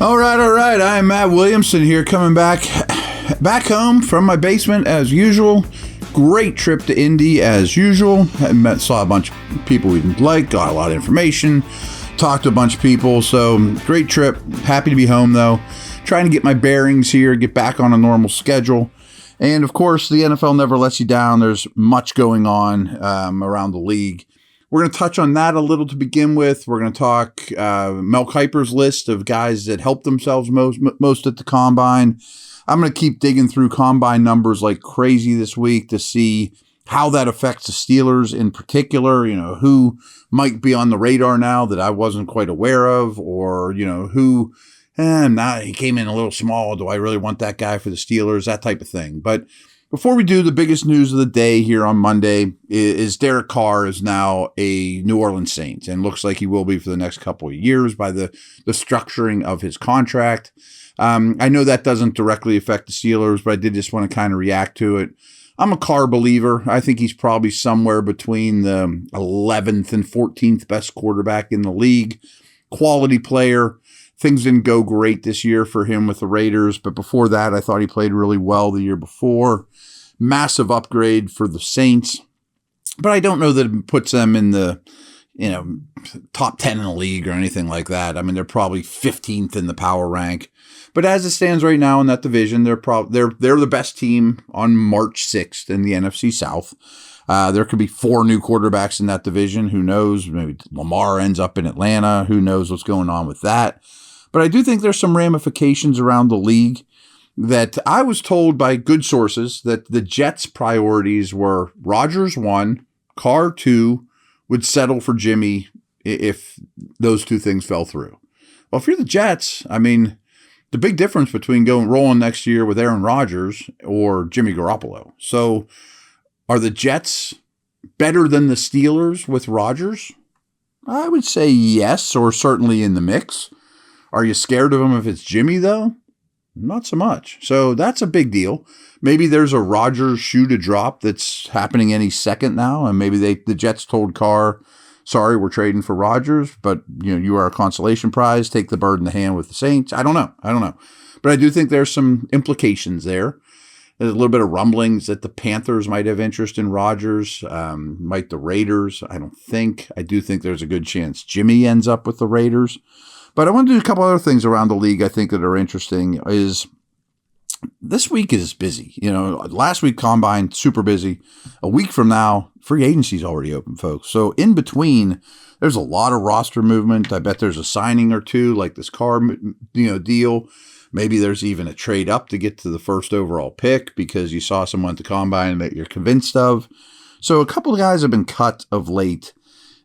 All right. I'm Matt Williamson here, coming back home from my basement as usual. Great trip to Indy as usual. Saw a bunch of people we like, got a lot of information, talked to a bunch of people. So great trip. Happy to be home though. Trying to get my bearings here, get back on a normal schedule. And of course, the NFL never lets you down. There's much going on around the league. We're going to touch on that a little to begin with. We're going to talk Mel Kiper's list of guys that helped themselves most at the Combine. I'm going to keep digging through Combine numbers like crazy this week to see how that affects the Steelers in particular, who might be on the radar now that I wasn't quite aware of, or, who, he came in a little small. Do I really want that guy for the Steelers? That type of thing. But before we do, the biggest news of the day here on Monday is Derek Carr is now a New Orleans Saint and looks like he will be for the next couple of years by the structuring of his contract. I know that doesn't directly affect the Steelers, but I did just want to kind of react to it. I'm a Carr believer. I think he's probably somewhere between the 11th and 14th best quarterback in the league. Quality player. Things didn't go great this year for him with the Raiders, but before that, I thought he played really well the year before. Massive upgrade for the Saints, but I don't know that it puts them in the top 10 in the league or anything like that. I mean, they're probably 15th in the power rank, but as it stands right now in that division, they're the best team on March 6th in the NFC South. There could be 4 new quarterbacks in that division. Who knows? Maybe Lamar ends up in Atlanta. Who knows what's going on with that? But I do think there's some ramifications around the league that I was told by good sources that the Jets' priorities were Rodgers 1, Carr 2, would settle for Jimmy if those two things fell through. Well, if you're the Jets, I mean, the big difference between rolling next year with Aaron Rodgers or Jimmy Garoppolo. So are the Jets better than the Steelers with Rodgers? I would say yes, or certainly in the mix. Are you scared of him if it's Jimmy, though? Not so much. So that's a big deal. Maybe there's a Rodgers shoe to drop that's happening any second now, and maybe the Jets told Carr, sorry, we're trading for Rodgers, but you are a consolation prize. Take the bird in the hand with the Saints. I don't know. But I do think there's some implications there. There's a little bit of rumblings that the Panthers might have interest in Rodgers, might the Raiders. I don't think. I do think there's a good chance Jimmy ends up with the Raiders. But I want to do a couple other things around the league I think that are interesting. Is this week is busy. Last week Combine, super busy. A week from now, free agency's already open, folks. So in between, there's a lot of roster movement. I bet there's a signing or two, like this Carr, deal. Maybe there's even a trade up to get to the first overall pick because you saw someone at the Combine that you're convinced of. So a couple of guys have been cut of late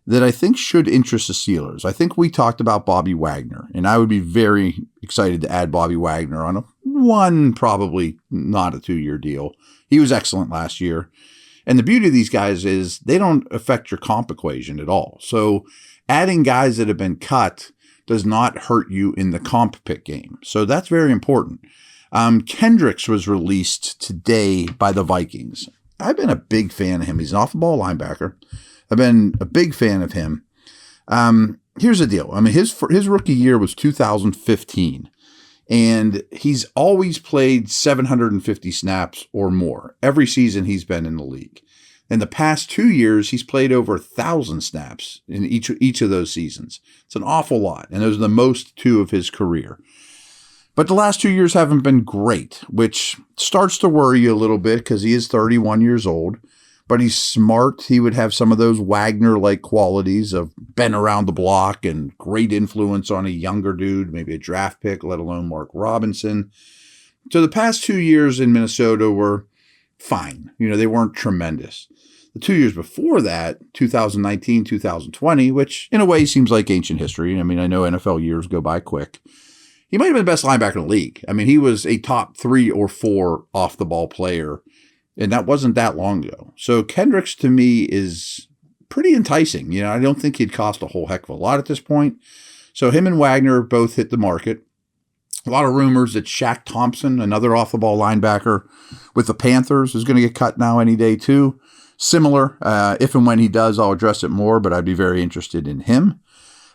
that I think should interest the Steelers. I think we talked about Bobby Wagner, and I would be very excited to add Bobby Wagner on probably not a 2-year deal. He was excellent last year. And the beauty of these guys is they don't affect your comp equation at all. So adding guys that have been cut does not hurt you in the comp pick game. So that's very important. Kendricks was released today by the Vikings. I've been a big fan of him. He's an off-the-ball linebacker. I've been a big fan of him. Here's the deal. I mean, his rookie year was 2015, and he's always played 750 snaps or more every season he's been in the league. In the past 2 years, he's played over 1,000 snaps in each of those seasons. It's an awful lot, and those are the most 2 of his career. But the last 2 years haven't been great, which starts to worry you a little bit because he is 31 years old. But he's smart. He would have some of those Wagner-like qualities of been around the block and great influence on a younger dude, maybe a draft pick, let alone Mark Robinson. So the past 2 years in Minnesota were fine. They weren't tremendous. The 2 years before that, 2019, 2020, which in a way seems like ancient history. I mean, I know NFL years go by quick. He might have been the best linebacker in the league. I mean, he was a top 3 or 4 off-the-ball player. And that wasn't that long ago. So Kendricks to me is pretty enticing. I don't think he'd cost a whole heck of a lot at this point. So him and Wagner both hit the market. A lot of rumors that Shaq Thompson, another off-the-ball linebacker with the Panthers, is going to get cut now any day too. Similar. If and when he does, I'll address it more, but I'd be very interested in him.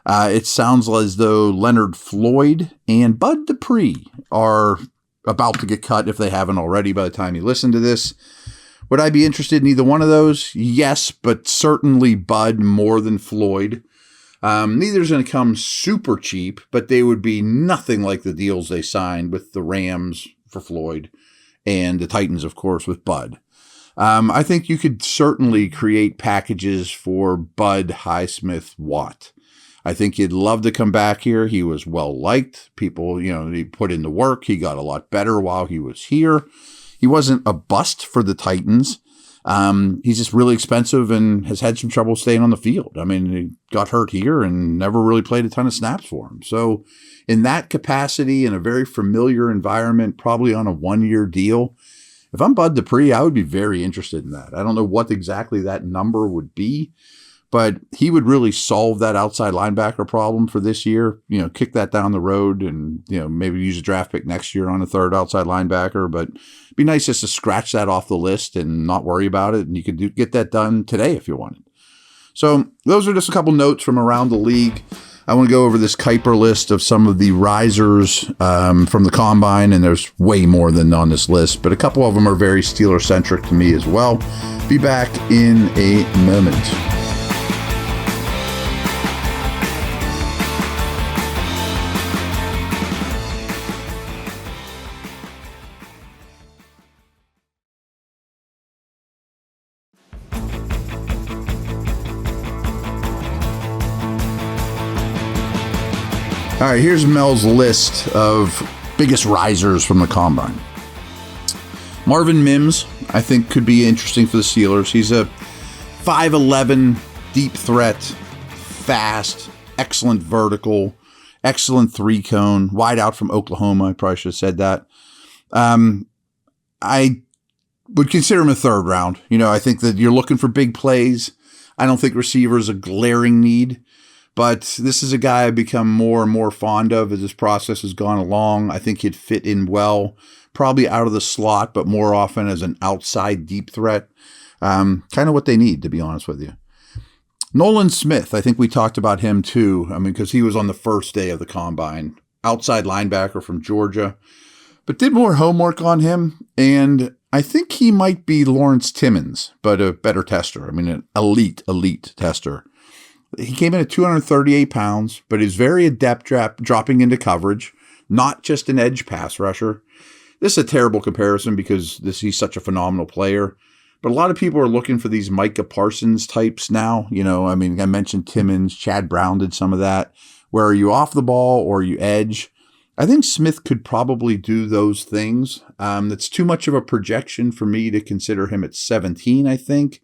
It sounds as though Leonard Floyd and Bud Dupree are about to get cut if they haven't already by the time you listen to this. Would I be interested in either one of those? Yes, but certainly Bud more than Floyd. Neither's going to come super cheap, but they would be nothing like the deals they signed with the Rams for Floyd and the Titans, of course, with Bud. I think you could certainly create packages for Bud, Highsmith, Watt. I think he'd love to come back here. He was well liked. People, he put in the work. He got a lot better while he was here. He wasn't a bust for the Titans. He's just really expensive and has had some trouble staying on the field. I mean, he got hurt here and never really played a ton of snaps for him. So in that capacity, in a very familiar environment, probably on a 1-year deal, if I'm Bud Dupree, I would be very interested in that. I don't know what exactly that number would be, but he would really solve that outside linebacker problem for this year. Kick that down the road and, maybe use a draft pick next year on a third outside linebacker. But it'd be nice just to scratch that off the list and not worry about it. And you could get that done today if you wanted. So those are just a couple notes from around the league. I want to go over this Kuiper list of some of the risers from the combine, and there's way more than on this list, but a couple of them are very Steeler-centric to me as well. Be back in a moment. All right, here's Mel's list of biggest risers from the combine. Marvin Mims, I think, could be interesting for the Steelers. He's a 5'11", deep threat, fast, excellent vertical, excellent three-cone, wide out from Oklahoma. I probably should have said that. I would consider him a third round. I think that you're looking for big plays. I don't think receiver is a glaring need. But this is a guy I've become more and more fond of as this process has gone along. I think he'd fit in well, probably out of the slot, but more often as an outside deep threat. Kind of what they need, to be honest with you. Nolan Smith, I think we talked about him too. Because he was on the first day of the combine. Outside linebacker from Georgia. But did more homework on him. And I think he might be Lawrence Timmons, but a better tester. An elite tester. He came in at 238 pounds, but is very adept dropping into coverage, not just an edge pass rusher. This is a terrible comparison because he's such a phenomenal player. But a lot of people are looking for these Micah Parsons types now. I mentioned Timmons, Chad Brown did some of that. Where are you off the ball or you edge? I think Smith could probably do those things. That's too much of a projection for me to consider him at 17, I think.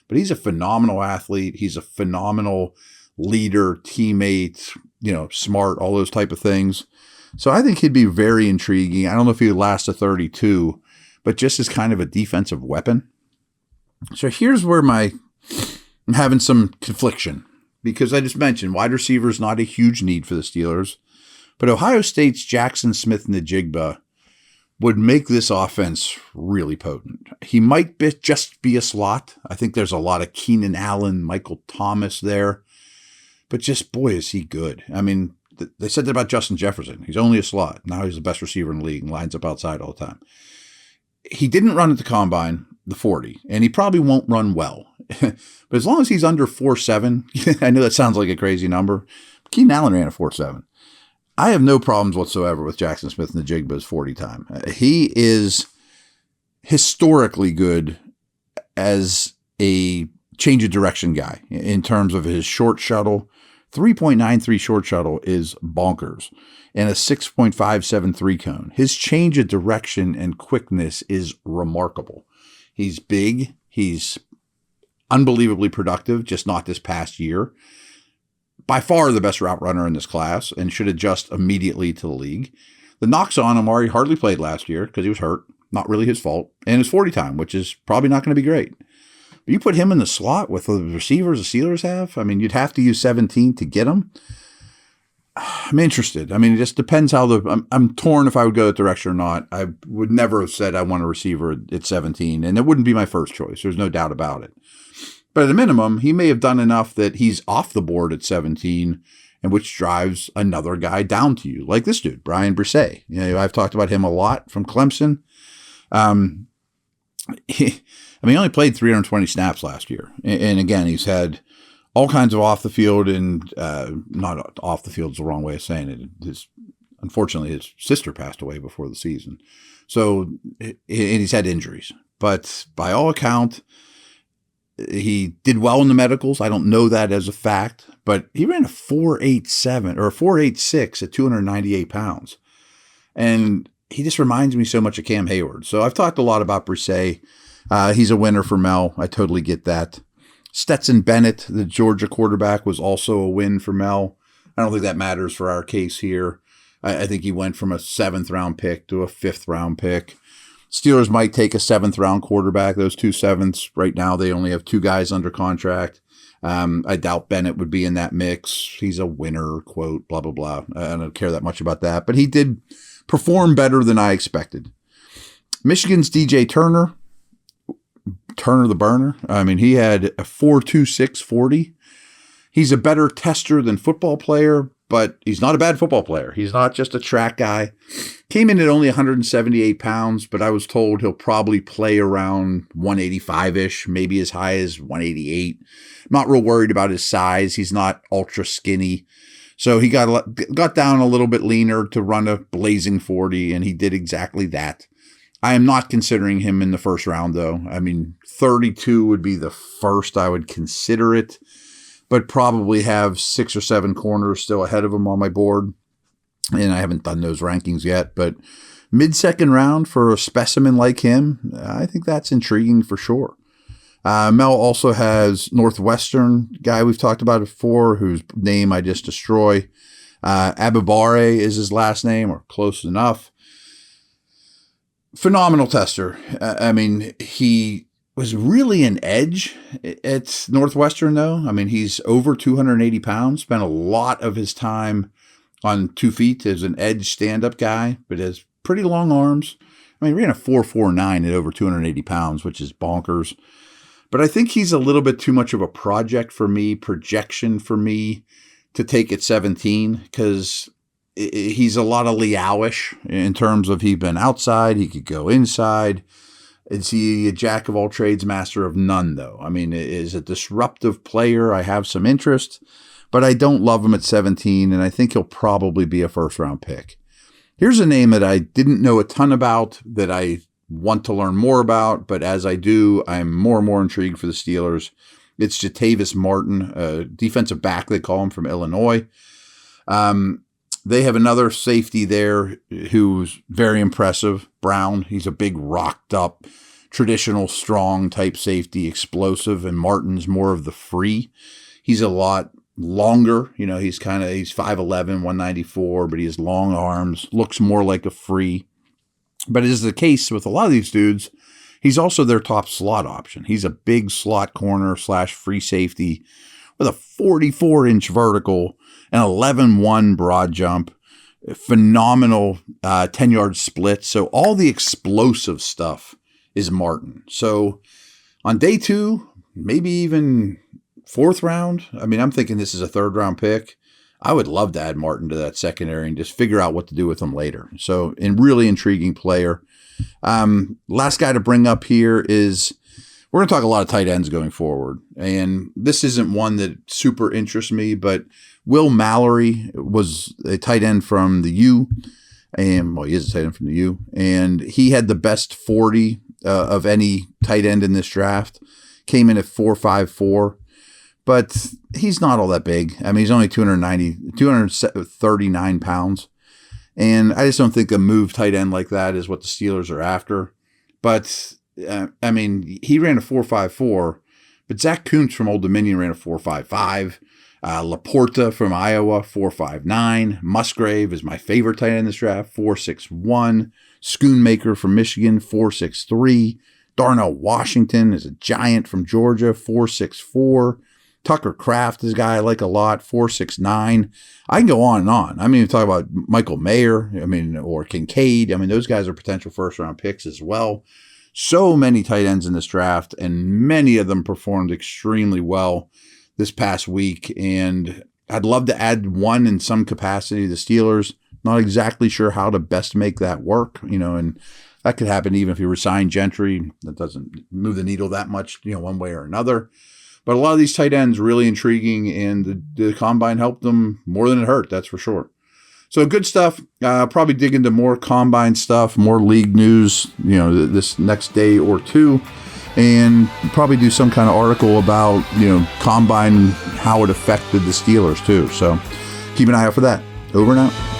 But he's a phenomenal athlete. He's a phenomenal leader, teammate, smart, all those type of things. So I think he'd be very intriguing. I don't know if he'd last to 32, but just as kind of a defensive weapon. So here's where I'm having some confliction because I just mentioned wide receiver is not a huge need for the Steelers, but Ohio State's Jackson Smith-Njigba would make this offense really potent. He might just be a slot. I think there's a lot of Keenan Allen, Michael Thomas there. But just, boy, is he good. They said that about Justin Jefferson. He's only a slot. Now he's the best receiver in the league and lines up outside all the time. He didn't run at the combine, the 40, and he probably won't run well. But as long as he's under 4.7, I know that sounds like a crazy number. Keenan Allen ran a 4.7. I have no problems whatsoever with Jackson Smith-Njigba's 40 time. He is historically good as a change of direction guy in terms of his short shuttle. 3.93 short shuttle is bonkers and a 6.57 three-cone. His change of direction and quickness is remarkable. He's big. He's unbelievably productive, just not this past year. By far the best route runner in this class and should adjust immediately to the league. The knocks on him are he hardly played last year because he was hurt. Not really his fault. And his 40 time, which is probably not going to be great. But you put him in the slot with the receivers the Steelers have. You'd have to use 17 to get him. I'm interested. It just depends how I'm torn if I would go that direction or not. I would never have said I want a receiver at 17, and it wouldn't be my first choice. There's no doubt about it. But at a minimum, he may have done enough that he's off the board at 17 and which drives another guy down to you, like this dude, Brian Brisset. I've talked about him a lot from Clemson. He only played 320 snaps last year. And again, he's had all kinds of off the field and not off the field is the wrong way of saying it. Unfortunately, his sister passed away before the season. So, and he's had injuries. But by all account, he did well in the medicals. I don't know that as a fact, but he ran a 4.87 or a 4.86 at 298 pounds. And he just reminds me so much of Cam Hayward. So I've talked a lot about Brisset. He's a winner for Mel. I totally get that. Stetson Bennett, the Georgia quarterback, was also a win for Mel. I don't think that matters for our case here. I think he went from a 7th round pick to a 5th round pick. Steelers might take a 7th round quarterback. Those 2 7ths right now, they only have 2 guys under contract. I doubt Bennett would be in that mix. He's a winner, quote, blah, blah, blah. I don't care that much about that, but he did perform better than I expected. Michigan's DJ Turner the burner. He had a 4.26 40. He's a better tester than football player, but he's not a bad football player. He's not just a track guy. Came in at only 178 pounds, but I was told he'll probably play around 185-ish, maybe as high as 188. I'm not real worried about his size. He's not ultra skinny. So he got down a little bit leaner to run a blazing 40, and he did exactly that. I am not considering him in the first round, though. 32 would be the first I would consider it, but probably have 6 or 7 corners still ahead of him on my board. And I haven't done those rankings yet, but mid-second round for a specimen like him, I think that's intriguing for sure. Mel also has Northwestern guy we've talked about before, whose name I just destroy. Abibare is his last name, or close enough. Phenomenal tester. He was really an edge at Northwestern, though. He's over 280 pounds, spent a lot of his time on 2 feet as an edge stand-up guy, but has pretty long arms. He ran a 4.49 at over 280 pounds, which is bonkers. But I think he's a little bit too much of a projection for me to take at 17, because he's a lot of Liao-ish in terms of he's been outside, he could go inside. Is he a jack of all trades, master of none, though? Is a disruptive player. I have some interest, but I don't love him at 17, and I think he'll probably be a first-round pick. Here's a name that I didn't know a ton about, that I want to learn more about, but as I do, I'm more and more intrigued for the Steelers. It's Jatavis Martin, a defensive back, they call him, from Illinois. They have another safety there who's very impressive, Brown. He's a big, rocked-up, traditional, strong type safety, explosive, and Martin's more of the free. He's a lot longer. He's 5'11", 194, but he has long arms, looks more like a free. But as is the case with a lot of these dudes, he's also their top slot option. He's a big slot corner / free safety with a 44-inch vertical, an 11-1 broad jump, phenomenal 10-yard split. So all the explosive stuff is Martin. So on day 2, maybe even 4th round, I'm thinking this is a 3rd round pick. I would love to add Martin to that secondary and just figure out what to do with him later. So, a really intriguing player. Last guy to bring up here is, we're going to talk a lot of tight ends going forward. And this isn't one that super interests me, but Will Mallory was a tight end from the U. And, he is a tight end from the U. And he had the best 40 of any tight end in this draft. Came in at 4.54. But he's not all that big. He's only 239 pounds. And I just don't think a move tight end like that is what the Steelers are after. But, he ran a 4.54. But Zach Kuntz from Old Dominion ran a 4.55. Laporta from Iowa, 4.59. Musgrave is my favorite tight end in this draft, 4.61. Schoonmaker from Michigan, 4.63. Darnell Washington is a giant from Georgia, 4.64. Tucker Kraft is a guy I like a lot, 4.69. I can go on and on. You talk about Michael Mayer, or Kincaid. Those guys are potential first-round picks as well. So many tight ends in this draft, and many of them performed extremely well this past week. And I'd love to add one in some capacity to the Steelers. Not exactly sure how to best make that work, and that could happen even if you resign Gentry. That doesn't move the needle that much, one way or another. But a lot of these tight ends really intriguing, and the combine helped them more than it hurt, that's for sure. So good stuff. Probably dig into more combine stuff, more league news, this next day or two, and probably do some kind of article about, combine, how it affected the Steelers too. So keep an eye out for that. Over and out.